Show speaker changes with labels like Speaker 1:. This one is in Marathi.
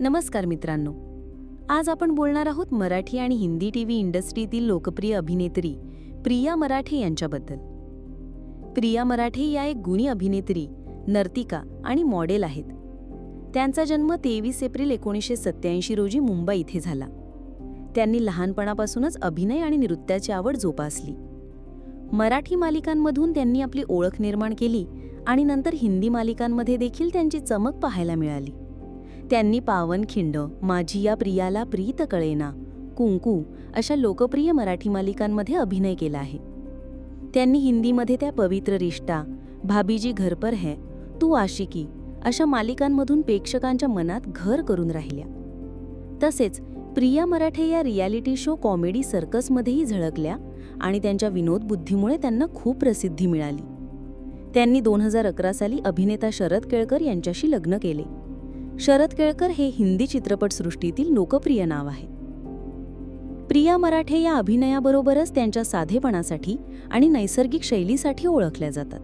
Speaker 1: नमस्कार मित्रांनो, आज आपण बोलणार आहोत मराठी आणि हिंदी टीव्ही इंडस्ट्रीतील लोकप्रिय अभिनेत्री प्रिया मराठे यांच्याबद्दल. प्रिया मराठे या एक गुणी अभिनेत्री, नर्तिका आणि मॉडेल आहेत. त्यांचा जन्म 23 एप्रिल 1987 रोजी मुंबई इथे झाला. त्यांनी लहानपणापासूनच अभिनय आणि नृत्याची आवड जोपासली. मराठी मालिकांमधून त्यांनी आपली ओळख निर्माण केली आणि नंतर हिंदी मालिकांमध्ये देखील त्यांची चमक पाहायला मिळाली. त्यांनी पावनखिंड, माझी या प्रियाला प्रीत कळेना, कुंकू अशा लोकप्रिय मराठी मालिकांमध्ये अभिनय केला आहे. त्यांनी हिंदीमध्ये त्या पवित्र रिश्ता, भाभीजी घर पर है, तू आशिकी अशा मालिकांमधून प्रेक्षकांच्या मनात घर करून राहिल्या. तसेच प्रिया मराठे या रियालिटी शो कॉमेडी सर्कसमध्येही झळकल्या आणि त्यांच्या विनोदबुद्धीमुळे त्यांना खूप प्रसिद्धी मिळाली. त्यांनी 2011 साली अभिनेता शरद केळकर यांच्याशी लग्न केले. शरद केळकर हे हिंदी चित्रपटसृष्टीतील लोकप्रिय नाव आहे. प्रिया मराठे या अभिनयाबरोबरच त्यांच्या साधेपणासाठी आणि नैसर्गिक शैलीसाठी ओळखल्या जातात.